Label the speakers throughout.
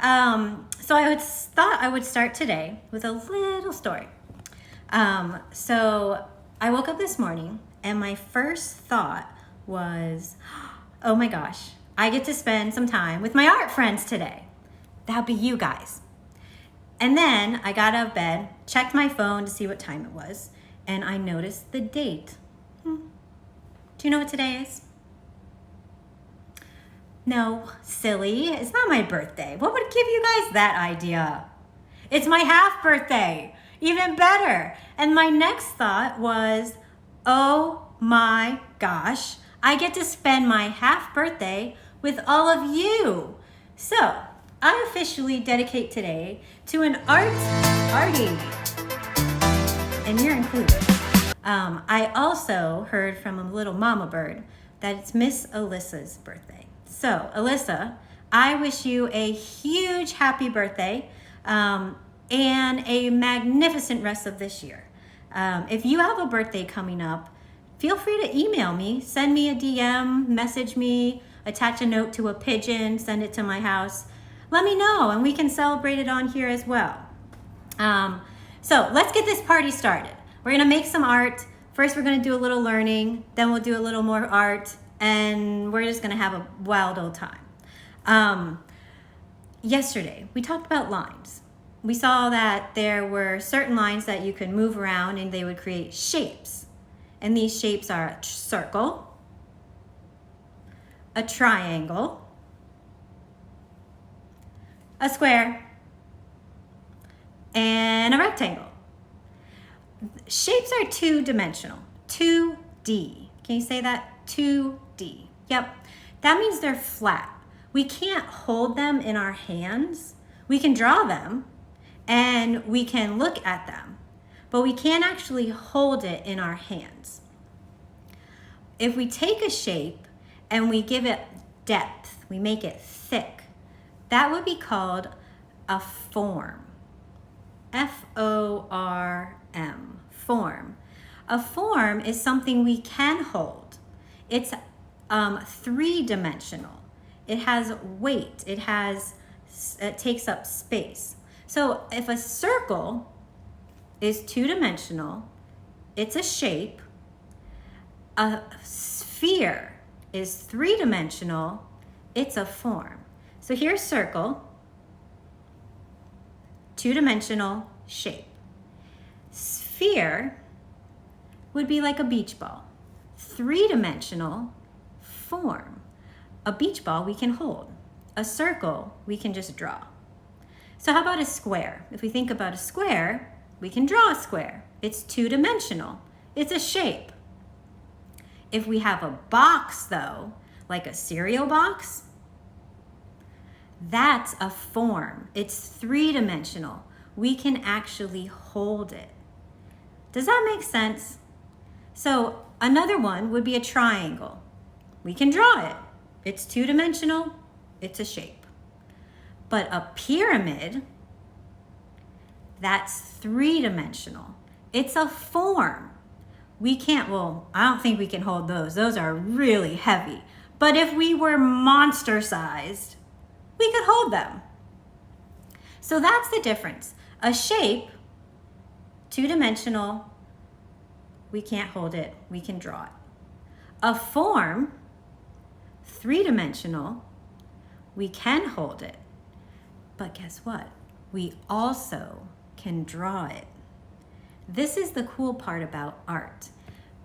Speaker 1: So thought I would start today with a little story. So I woke up this morning and my first thought was, oh my gosh, I get to spend some time with my art friends today. That'll be you guys. And then I got out of bed, checked my phone to see what time it was, and I noticed the date. Do you know what today is? No, silly, it's not my birthday. What would give you guys that idea? It's my half birthday, even better. And my next thought was, oh my gosh, I get to spend my half birthday with all of you. So I officially dedicate today to an artie, and you're included. I also heard from a little mama bird that it's Miss Alyssa's birthday. So Alyssa, I wish you a huge happy birthday and a magnificent rest of this year. If you have a birthday coming up, feel free to email me, send me a DM, message me, attach a note to a pigeon, send it to my house. Let me know and we can celebrate it on here as well. So let's get this party started. We're gonna make some art. First, we're gonna do a little learning, then we'll do a little more art, and we're just gonna have a wild old time. Yesterday, we talked about lines. We saw that there were certain lines that you could move around and they would create shapes. And these shapes are a circle, a triangle, a square, and a rectangle. Shapes are two-dimensional, 2D. Can you say that? 2D. Yep. That means they're flat. We can't hold them in our hands. We can draw them and we can look at them, but we can't actually hold it in our hands. If we take a shape and we give it depth, we make it thick, that would be called a form. F-O-R-M, form. A form is something we can hold. It's three-dimensional. It has weight. It takes up space. So if a circle is two-dimensional, it's a shape. A sphere is three-dimensional, it's a form. So here's circle, two-dimensional shape. Sphere would be like a beach ball. Three-dimensional form. A beach ball we can hold. A circle we can just draw. So how about a square? If we think about a square, we can draw a square. It's two-dimensional. It's a shape. If we have a box though, like a cereal box, that's a form. It's three-dimensional. We can actually hold it. Does that make sense? So another one would be a triangle. We can draw it. It's two-dimensional. It's a shape. But a pyramid, that's three-dimensional. It's a form. We can't, well, I don't think we can hold those. Those are really heavy. But if we were monster-sized, we could hold them. So that's the difference. A shape, two-dimensional, we can't hold it, we can draw it. A form, three-dimensional, we can hold it. But guess what? We also can draw it. This is the cool part about art.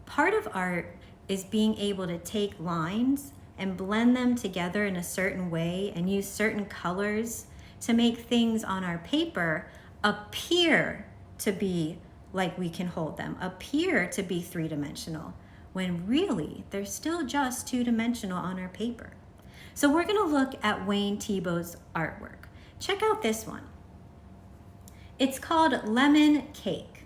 Speaker 1: Part of art is being able to take lines and blend them together in a certain way and use certain colors to make things on our paper appear to be like we can hold them, appear to be three-dimensional, when really they're still just two-dimensional on our paper. So we're gonna look at Wayne Thiebaud's artwork. Check out this one. It's called Lemon Cake.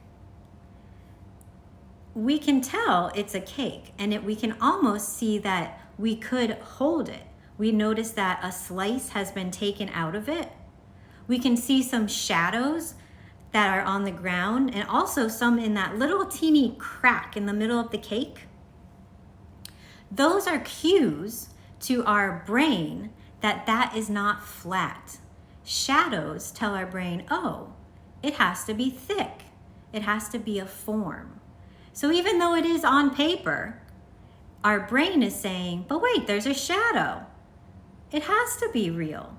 Speaker 1: We can tell it's a cake, and we can almost see that we could hold it. We notice that a slice has been taken out of it. We can see some shadows that are on the ground, and also some in that little teeny crack in the middle of the cake. Those are cues to our brain that that is not flat. Shadows tell our brain, oh, it has to be thick. It has to be a form. So even though it is on paper, our brain is saying, but wait, there's a shadow. It has to be real.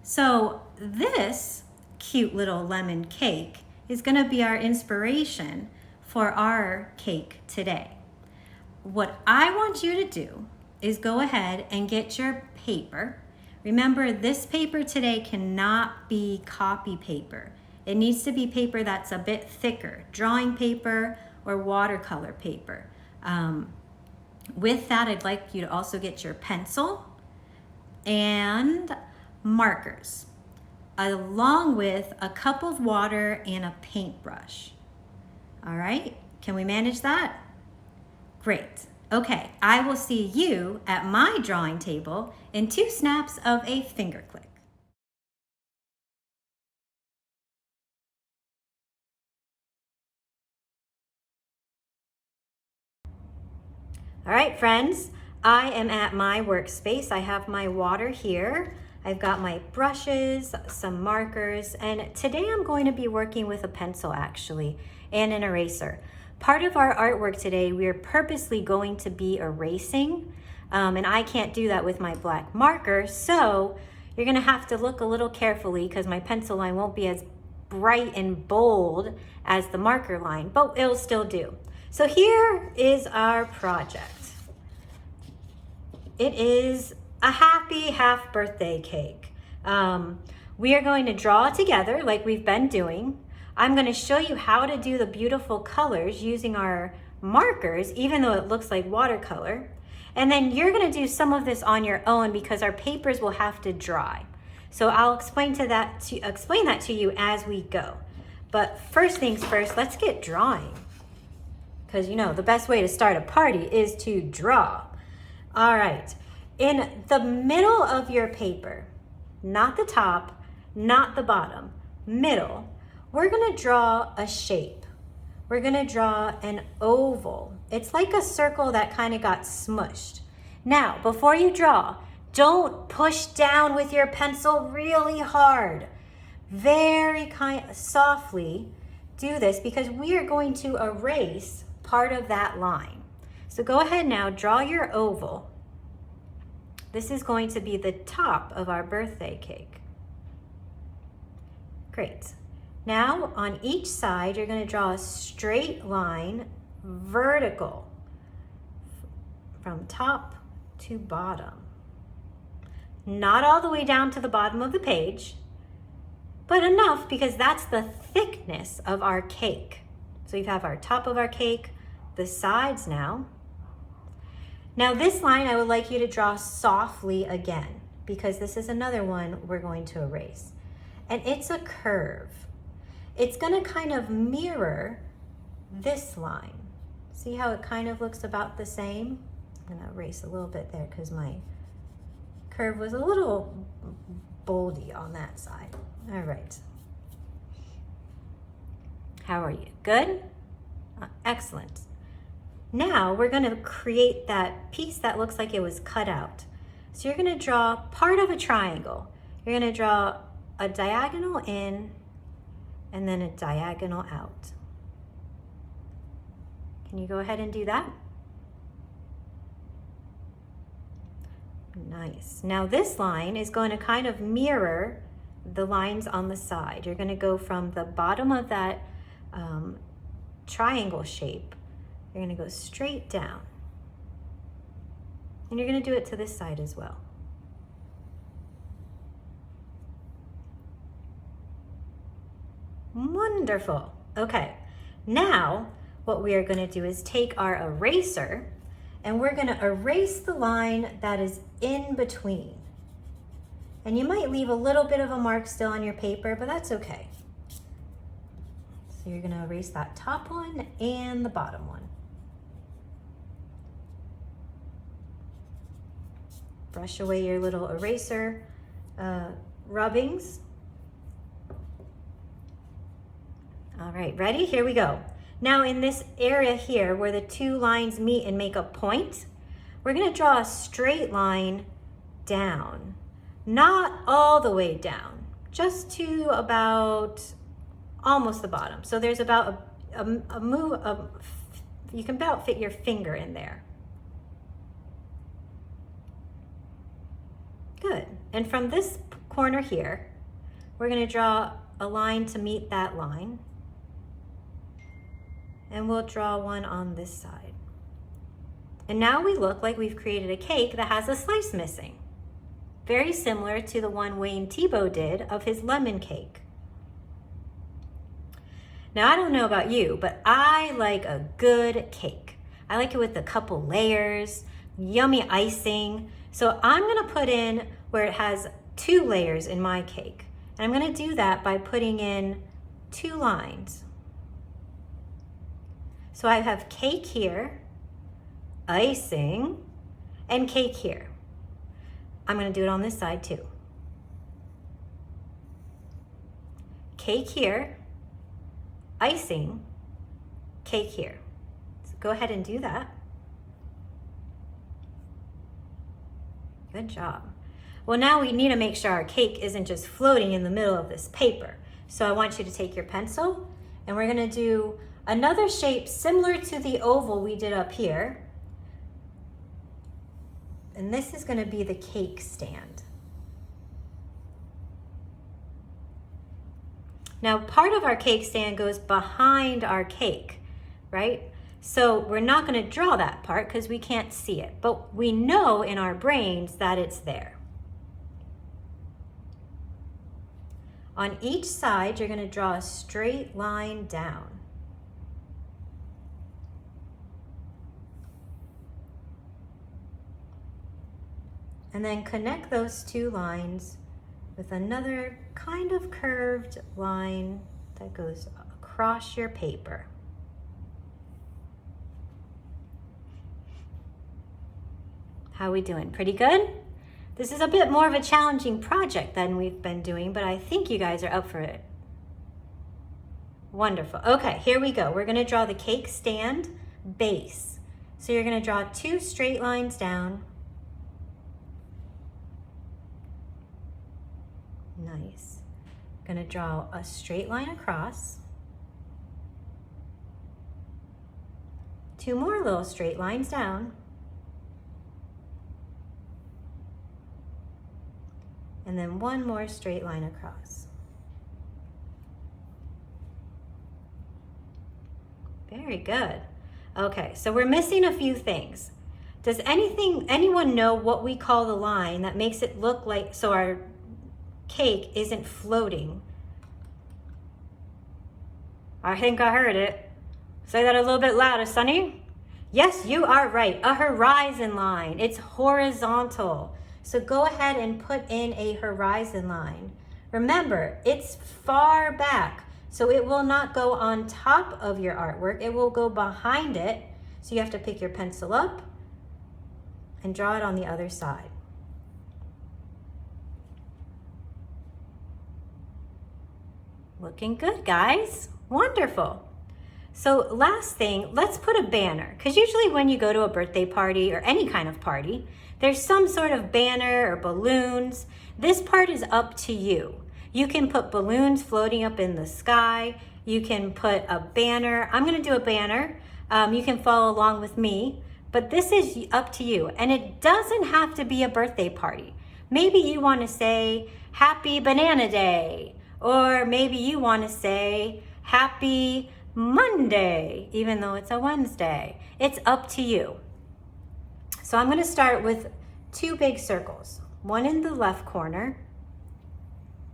Speaker 1: So this cute little lemon cake is going to be our inspiration for our cake today. What I want you to do is go ahead and get your paper. Remember, this paper today cannot be copy paper. It needs to be paper that's a bit thicker, drawing paper or watercolor paper. With that, I'd like you to also get your pencil and markers, along with a cup of water and a paintbrush. All right, can we manage that? Great. Okay, I will see you at my drawing table in 2 snaps of a finger click. All right, friends, I am at my workspace. I have my water here. I've got my brushes, some markers, and today I'm going to be working with a pencil actually, and an eraser. Part of our artwork today, we're purposely going to be erasing, and I can't do that with my black marker, so you're gonna have to look a little carefully because my pencil line won't be as bright and bold as the marker line, but it'll still do. So here is our project. It is a happy half birthday cake. We are going to draw together like we've been doing. I'm going to show you how to do the beautiful colors using our markers, even though it looks like watercolor. And then you're going to do some of this on your own because our papers will have to dry. So I'll explain that to you as we go. But first things first, let's get drawing. Because you know, the best way to start a party is to draw. All right, in the middle of your paper, not the top, not the bottom, middle, we're gonna draw a shape. We're gonna draw an oval. It's like a circle that kind of got smushed. Now, before you draw, don't push down with your pencil really hard. Very softly do this because we are going to erase part of that line. So go ahead now, draw your oval. This is going to be the top of our birthday cake. Great. Now on each side, you're going to draw a straight line, vertical, from top to bottom. Not all the way down to the bottom of the page, but enough because that's the thickness of our cake. So you have our top of our cake, the sides now. Now this line I would like you to draw softly again because this is another one we're going to erase. And it's a curve. It's going to kind of mirror this line. See how it kind of looks about the same? I'm going to erase a little bit there because my curve was a little boldy on that side. All right. How are you? Good? Excellent. Now we're going to create that piece that looks like it was cut out. So you're going to draw part of a triangle. You're going to draw a diagonal in and then a diagonal out. Can you go ahead and do that? Nice. Now this line is going to kind of mirror the lines on the side. You're going to go from the bottom of that triangle shape. You're going to go straight down. And you're going to do it to this side as well. Wonderful. Okay, now what we are going to do is take our eraser and we're going to erase the line that is in between. And you might leave a little bit of a mark still on your paper, but that's okay. So you're going to erase that top one and the bottom one. Brush away your little eraser rubbings. All right, ready? Here we go. Now in this area here where the two lines meet and make a point, we're going to draw a straight line down. Not all the way down, just to about almost the bottom. So there's about a move of, you can about fit your finger in there. Good. And from this corner here, we're going to draw a line to meet that line. And we'll draw one on this side. And now we look like we've created a cake that has a slice missing. Very similar to the one Wayne Thiebaud did of his lemon cake. Now, I don't know about you, but I like a good cake. I like it with a couple layers, yummy icing. So I'm gonna put in where it has 2 layers in my cake. And I'm gonna do that by putting in 2 lines. So I have cake here, icing, and cake here. I'm gonna do it on this side too. Cake here, icing, cake here. So go ahead and do that. Good job. Well, now we need to make sure our cake isn't just floating in the middle of this paper. So I want you to take your pencil and we're gonna do another shape similar to the oval we did up here. And this is gonna be the cake stand. Now, part of our cake stand goes behind our cake, right? So we're not gonna draw that part because we can't see it, but we know in our brains that it's there. On each side, you're gonna draw a straight line down. And then connect those 2 lines with another kind of curved line that goes across your paper. How are we doing? Pretty good? This is a bit more of a challenging project than we've been doing, but I think you guys are up for it. Wonderful. Okay, here we go. We're gonna draw the cake stand base. So you're gonna draw 2 straight lines down. Nice. Gonna draw a straight line across. 2 more little straight lines down. And then 1 more straight line across. Very good. Okay, so we're missing a few things. Does anyone know what we call the line that makes it look like, so our cake isn't floating? I think I heard it. Say that a little bit louder, Sunny. Yes, you are right. A horizon line. It's horizontal. So go ahead and put in a horizon line. Remember, it's far back, so it will not go on top of your artwork. It will go behind it. So you have to pick your pencil up and draw it on the other side. Looking good, guys. Wonderful. So last thing, let's put a banner, because usually when you go to a birthday party or any kind of party, there's some sort of banner or balloons. This part is up to you. You can put balloons floating up in the sky. You can put a banner. I'm gonna do a banner. You can follow along with me, but this is up to you. And it doesn't have to be a birthday party. Maybe you wanna say, Happy Banana Day. Or maybe you wanna say, Happy Monday, even though it's a Wednesday. It's up to you. So I'm gonna start with 2 big circles. One in the left corner,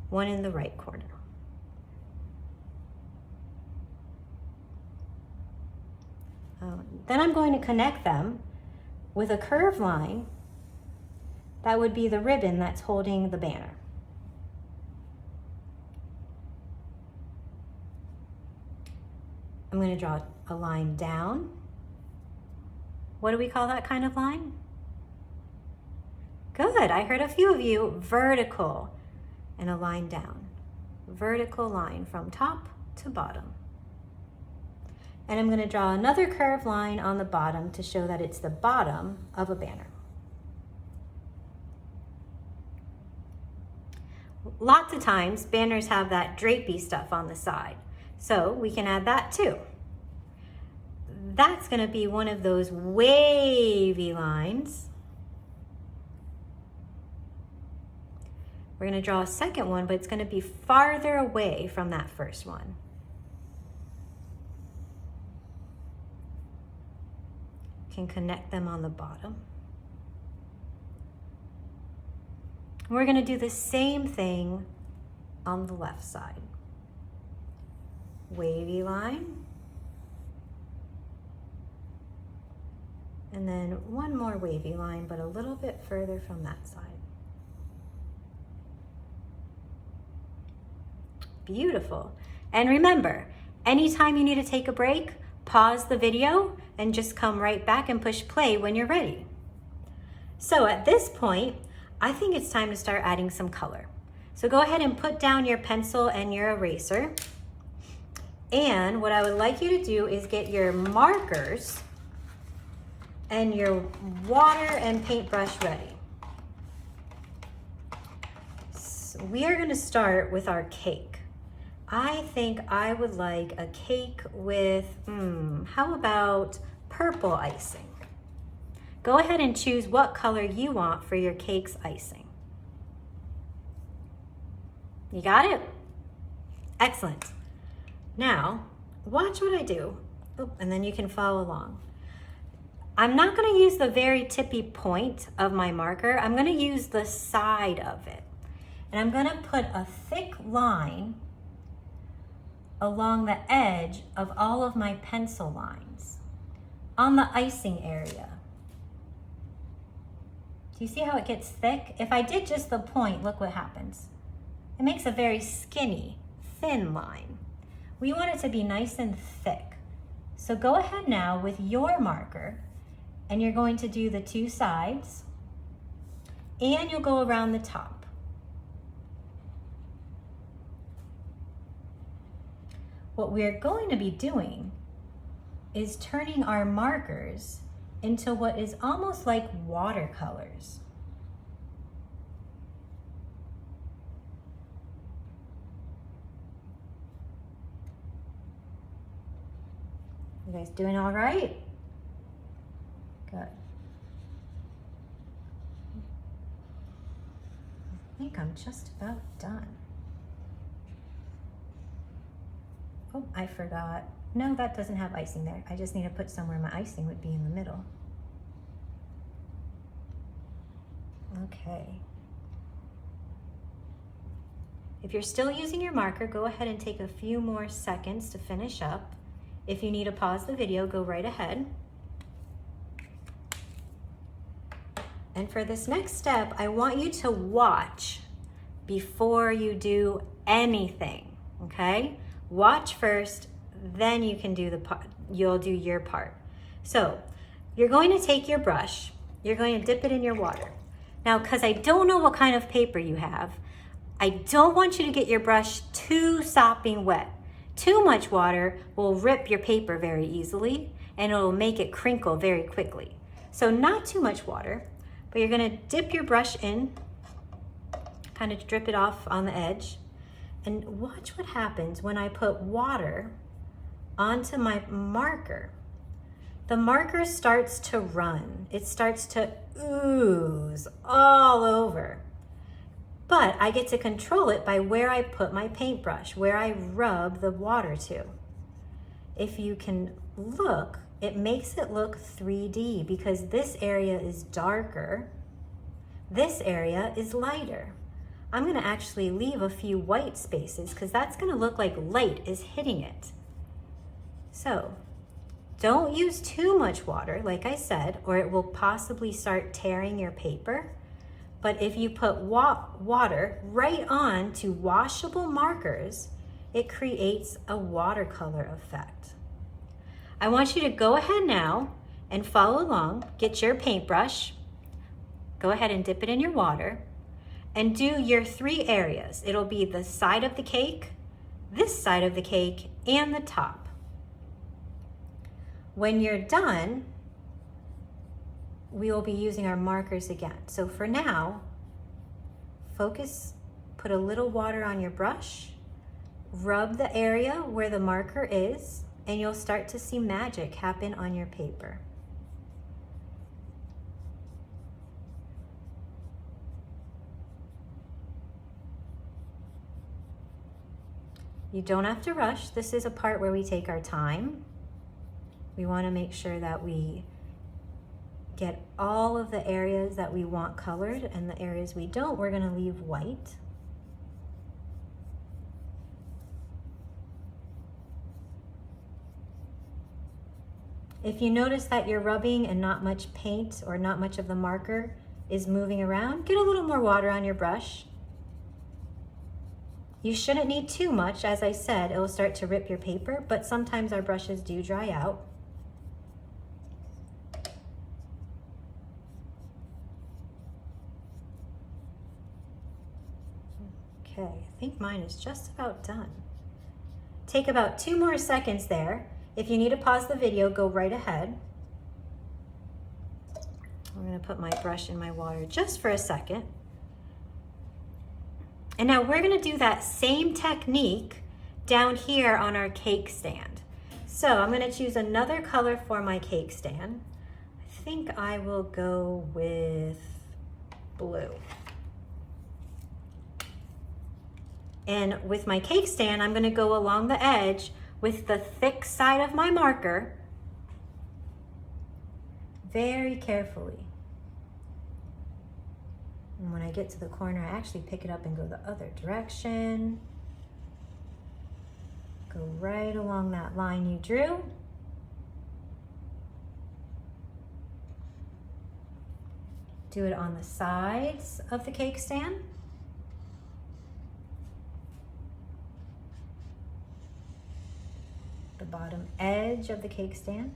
Speaker 1: one in the right corner. Then I'm going to connect them with a curved line that would be the ribbon that's holding the banner. I'm going to draw a line down. What do we call that kind of line? Good, I heard a few of you, vertical, and a line down. Vertical line from top to bottom. And I'm going to draw another curved line on the bottom to show that it's the bottom of a banner. lots of times banners have that drapey stuff on the side. So we can add that too. That's gonna be one of those wavy lines. We're gonna draw a second one, but it's gonna be farther away from that first one. Can connect them on the bottom. We're gonna do the same thing on the left side. Wavy line. And then one more wavy line, but a little bit further from that side. Beautiful. And remember, anytime you need to take a break, pause the video and just come right back and push play when you're ready. So at this point, I think it's time to start adding some color. So go ahead and put down your pencil and your eraser. And what I would like you to do is get your markers and your water and paintbrush ready. So we are gonna start with our cake. I think I would like a cake with, how about purple icing? Go ahead and choose what color you want for your cake's icing. You got it? Excellent. Now, watch what I do. Oh, and then you can follow along. I'm not gonna use the very tippy point of my marker. I'm gonna use the side of it. And I'm gonna put a thick line along the edge of all of my pencil lines on the icing area. Do you see how it gets thick? If I did just the point, look what happens. It makes a very skinny, thin line. We want it to be nice and thick. So go ahead now with your marker and you're going to do the two sides and you'll go around the top. What we're going to be doing is turning our markers into what is almost like watercolors. You guys doing all right? Good. I think I'm just about done. Oh, I forgot. No, that doesn't have icing there. I just need to put somewhere my icing would be in the middle. Okay. If you're still using your marker, go ahead and take a few more seconds to finish up. If you need to pause the video, go right ahead. And for this next step, I want you to watch before you do anything, okay? Watch first, then you can do you'll do your part. So you're going to take your brush, you're going to dip it in your water. Now, because I don't know what kind of paper you have, I don't want you to get your brush too sopping wet. Too much water will rip your paper very easily and it'll make it crinkle very quickly. So not too much water, but you're gonna dip your brush in, kind of drip it off on the edge, and watch what happens when I put water onto my marker. The marker starts to run. It starts to ooze all over. But I get to control it by where I put my paintbrush, where I rub the water to. If you can look, it makes it look 3D because this area is darker, this area is lighter. I'm gonna actually leave a few white spaces because that's gonna look like light is hitting it. So don't use too much water, like I said, or it will possibly start tearing your paper. But if you put water right on to washable markers, it creates a watercolor effect. I want you to go ahead now and follow along, get your paintbrush, go ahead and dip it in your water, and do your 3 areas. It'll be the side of the cake, this side of the cake, and the top. When you're done, we will be using our markers again. So for now, focus, put a little water on your brush, rub the area where the marker is, and you'll start to see magic happen on your paper. You don't have to rush. This is a part where we take our time. We want to make sure that we get all of the areas that we want colored, and the areas we don't, we're going to leave white. If you notice that you're rubbing and not much paint or not much of the marker is moving around, get a little more water on your brush. You shouldn't need too much. As I said, it will start to rip your paper, but sometimes our brushes do dry out. Okay, I think mine is just about done. Take about 2 more seconds there. If you need to pause the video, go right ahead. I'm gonna put my brush in my water just for a second. And now we're gonna do that same technique down here on our cake stand. So I'm gonna choose another color for my cake stand. I think I will go with blue. And with my cake stand, I'm gonna go along the edge with the thick side of my marker very carefully. And when I get to the corner, I actually pick it up and go the other direction. Go right along that line you drew. Do it on the sides of the cake stand. The bottom edge of the cake stand.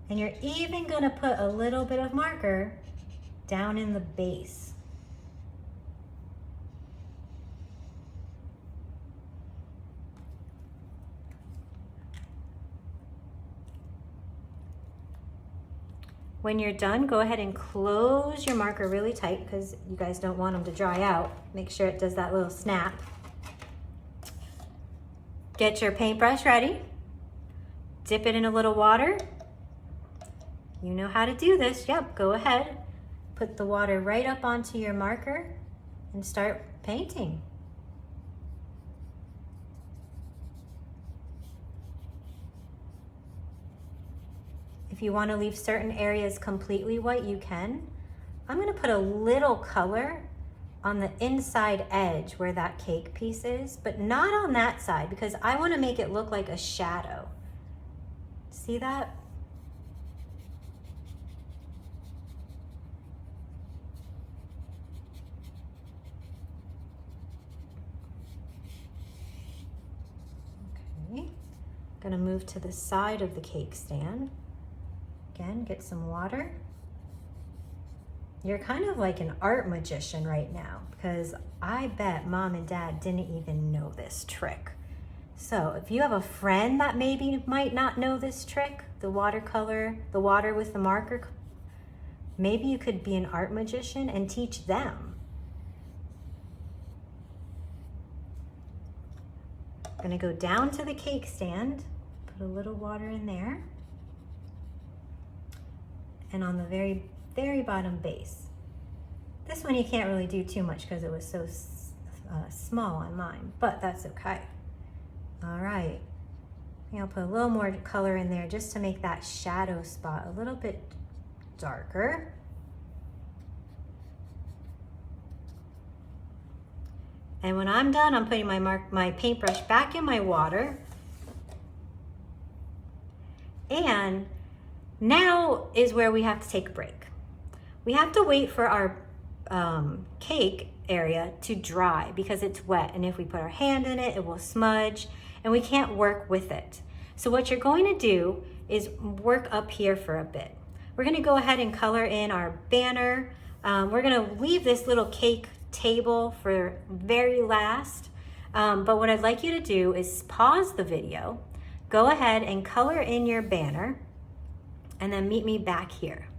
Speaker 1: And you're even gonna put a little bit of marker down in the base. When you're done, go ahead and close your marker really tight because you guys don't want them to dry out. Make sure it does that little snap. Get your paintbrush ready. Dip it in a little water. You know how to do this. Yep, go ahead. Put the water right up onto your marker and start painting. If you want to leave certain areas completely white, you can. I'm going to put a little color on the inside edge where that cake piece is, but not on that side because I want to make it look like a shadow. See that? Okay, gonna move to the side of the cake stand. Again, get some water. You're kind of like an art magician right now because I bet mom and dad didn't even know this trick. So if you have a friend that maybe might not know this trick, the watercolor, the water with the marker, maybe you could be an art magician and teach them. I'm gonna go down to the cake stand, put a little water in there. And on the very, very bottom base. This one you can't really do too much because it was so small on mine, but that's okay. All right, I'll put a little more color in there just to make that shadow spot a little bit darker. And when I'm done, I'm putting my paintbrush back in my water. And now is where we have to take a break. We have to wait for our cake area to dry because it's wet. And if we put our hand in it, it will smudge and we can't work with it. So what you're going to do is work up here for a bit. We're gonna go ahead and color in our banner. We're gonna leave this little cake table for very last. But what I'd like you to do is pause the video, go ahead and color in your banner, and then meet me back here.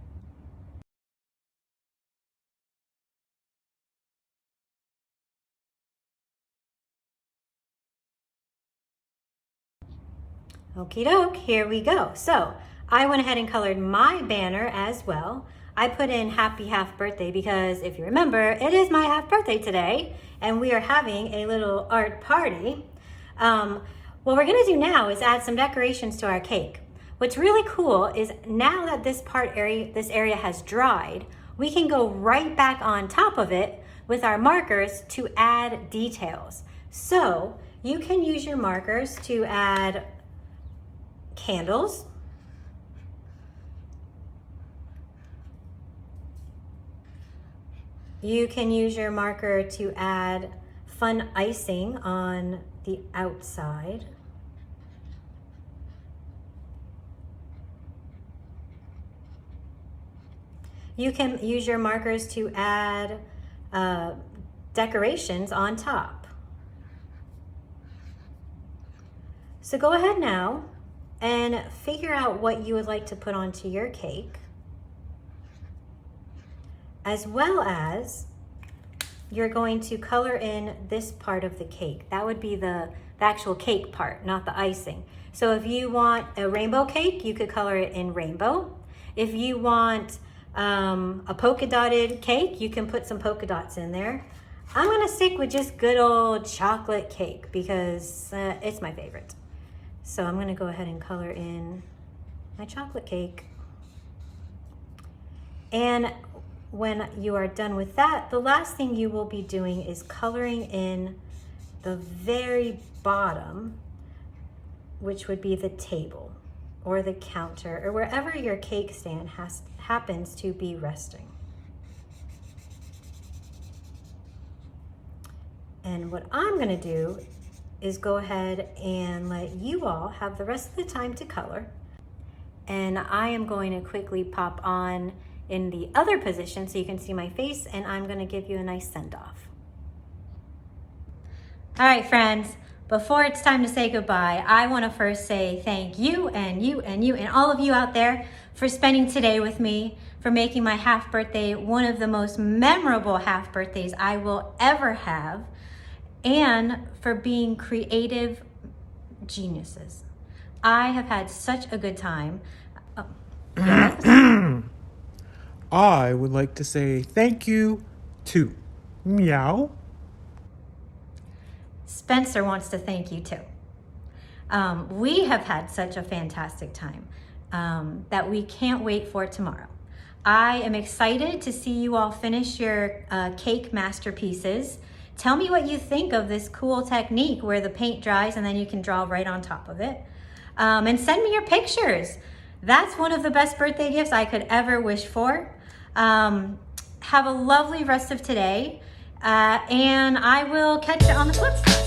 Speaker 1: Okie doke, here we go. So I went ahead and colored my banner as well. I put in happy half birthday because if you remember, it is my half birthday today and we are having a little art party. What we're gonna do now is add some decorations to our cake. What's really cool is now that this area has dried, we can go right back on top of it with our markers to add details. So you can use your markers to add candles, you can use your marker to add fun icing on the outside. You can use your markers to add decorations on top. So go ahead now and figure out what you would like to put onto your cake, as well as you're going to color in this part of the cake. That would be the actual cake part, not the icing. So if you want a rainbow cake, you could color it in rainbow. If you want a polka dotted cake, you can put some polka dots in there. I'm gonna stick with just good old chocolate cake because it's my favorite. So I'm gonna go ahead and color in my chocolate cake. And when you are done with that, the last thing you will be doing is coloring in the very bottom, which would be the table or the counter or wherever your cake stand happens to be resting. And what I'm gonna do is go ahead and let you all have the rest of the time to color. And I am going to quickly pop on in the other position so you can see my face, and I'm gonna give you a nice send-off. All right, friends, before it's time to say goodbye, I wanna first say thank you and you and you and all of you out there for spending today with me, for making my half birthday one of the most memorable half birthdays I will ever have, and for being creative geniuses. I have had such a good time.
Speaker 2: I would like to say thank you to Meow.
Speaker 1: Spencer wants to thank you too. We have had such a fantastic time that we can't wait for tomorrow. I am excited to see you all finish your cake masterpieces. Tell me what you think of this cool technique where the paint dries and then you can draw right on top of it. And send me your pictures. That's one of the best birthday gifts I could ever wish for. Have a lovely rest of today, and I will catch you on the flip side.